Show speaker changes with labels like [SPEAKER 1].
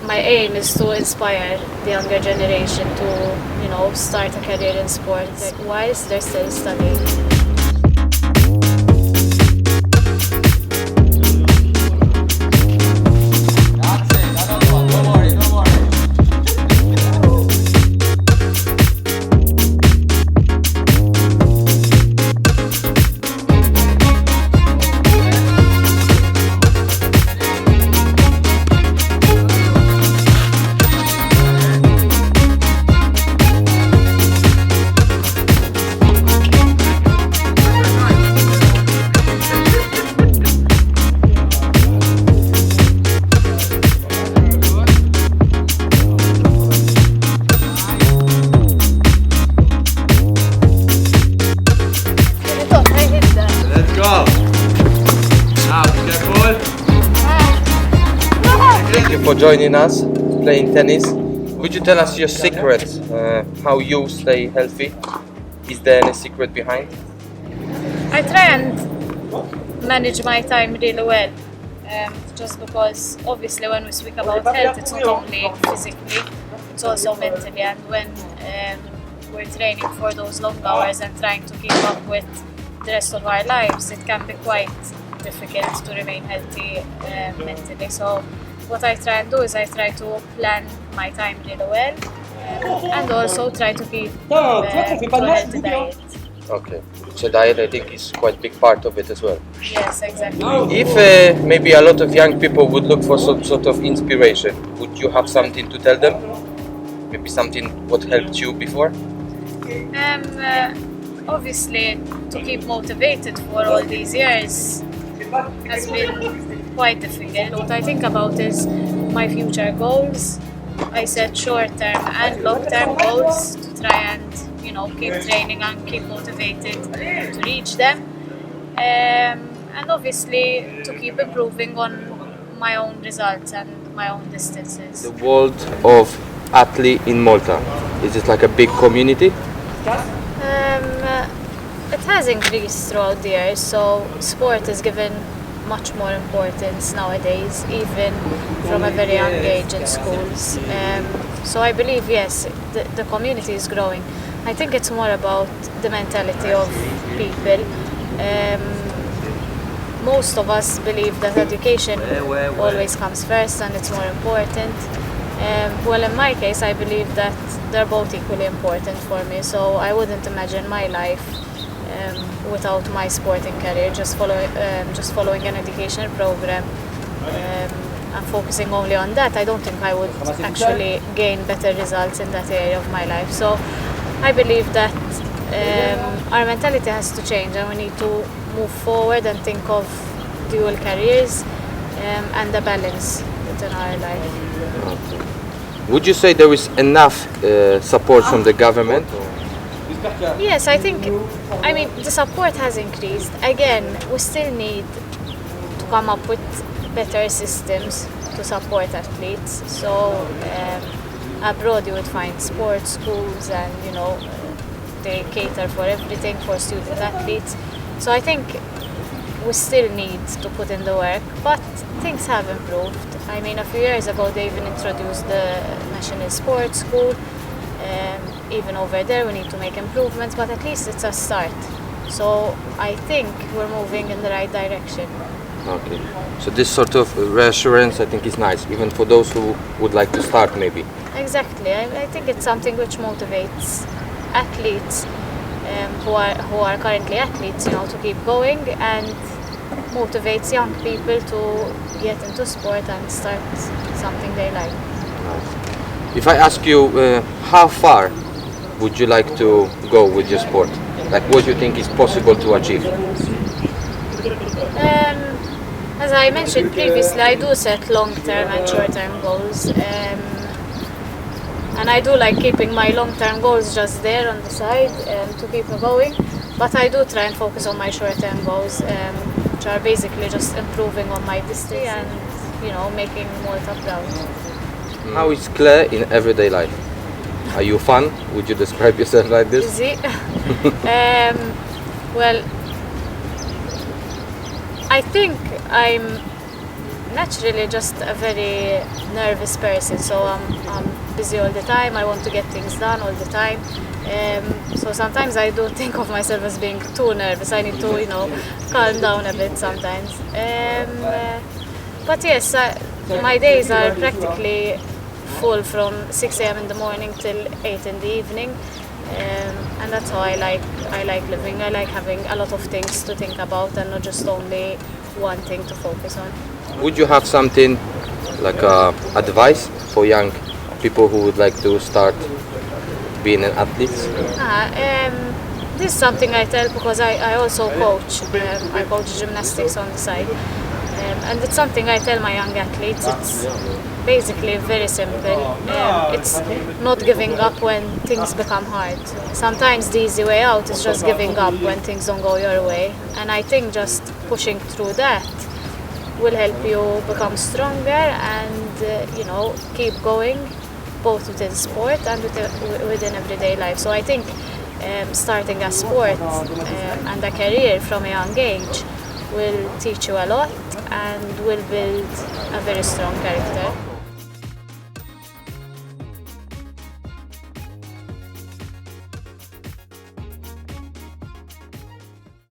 [SPEAKER 1] my aim is to inspire the younger generation to, start a career in sports whilst they're still studying.
[SPEAKER 2] Thank you for joining us, playing tennis. Could you tell us your secret, how you stay healthy? Is there any secret behind?
[SPEAKER 1] I try and manage my time really well, just because obviously when we speak about health, it's not only physically, it's also mentally, and when we're training for those long hours and trying to keep up with the rest of our lives, it can be quite difficult to remain healthy mentally. So what I try and do is I try to plan my time really well, and also try to keep to a healthy diet.
[SPEAKER 2] Okay, so diet I think is quite a big part of it as well.
[SPEAKER 1] Yes, exactly.
[SPEAKER 2] If maybe a lot of young people would look for some sort of inspiration, would you have something to tell them? Maybe something what helped you before?
[SPEAKER 1] Obviously, to keep motivated for all these years has been quite difficult. What I think about is my future goals. I set short-term and long-term goals to try and keep training and keep motivated to reach them, and obviously to keep improving on my own results and my own distances.
[SPEAKER 2] The world of athlete in Malta, is it like a big community?
[SPEAKER 1] It has increased throughout the years, so sport is given much more importance nowadays, even from a very young age in schools. So I believe, yes, the community is growing. I think it's more about the mentality of people. Most of us believe that education always comes first and it's more important. Well, in my case, I believe that they're both equally important for me, so I wouldn't imagine my life without my sporting career, just following an educational program and focusing only on that. I don't think I would actually gain better results in that area of my life. So I believe that our mentality has to change, and we need to move forward and think of dual careers and the balance within our life.
[SPEAKER 2] Would you say there is enough support from the government?
[SPEAKER 1] Yes, I think, the support has increased. Again, we still need to come up with better systems to support athletes. So abroad you would find sports schools and, they cater for everything for student athletes. So I think we still need to put in the work, but things have improved. A few years ago they even introduced the National Sports School. Even over there we need to make improvements, but at least it's a start. So I think we're moving in the right direction.
[SPEAKER 2] Okay, so this sort of reassurance I think is nice, even for those who would like to start maybe.
[SPEAKER 1] Exactly, I think it's something which motivates athletes who are currently athletes, to keep going, and motivates young people to get into sport and start something they like.
[SPEAKER 2] If I ask you how far would you like to go with your sport? Like what do you think is possible to achieve?
[SPEAKER 1] As I mentioned previously, I do set long-term and short-term goals. And I do like keeping my long-term goals just there on the side to keep me going. But I do try and focus on my short-term goals, which are basically just improving on my distance and, making Malta proud.
[SPEAKER 2] How is Claire in everyday life? Are you fun? Would you describe yourself like this?
[SPEAKER 1] Busy. Well, I think I'm naturally just a very nervous person, so I'm busy all the time. I want to get things done all the time. So sometimes I do think of myself as being too nervous. I need to, calm down a bit sometimes. But yes, my days are practically full from 6 a.m. in the morning till 8 in the evening. And that's how I like living. I like having a lot of things to think about and not just only one thing to focus on.
[SPEAKER 2] Would you have something like advice for young people who would like to start being an athlete?
[SPEAKER 1] This is something I tell because I also coach. I coach gymnastics on the side. And it's something I tell my young athletes. It's basically very simple. It's not giving up when things become hard. Sometimes the easy way out is just giving up when things don't go your way. And I think just pushing through that will help you become stronger and keep going, both within sport and within everyday life. So I think starting a sport and a career from a young age will teach you a lot and will build a very strong character.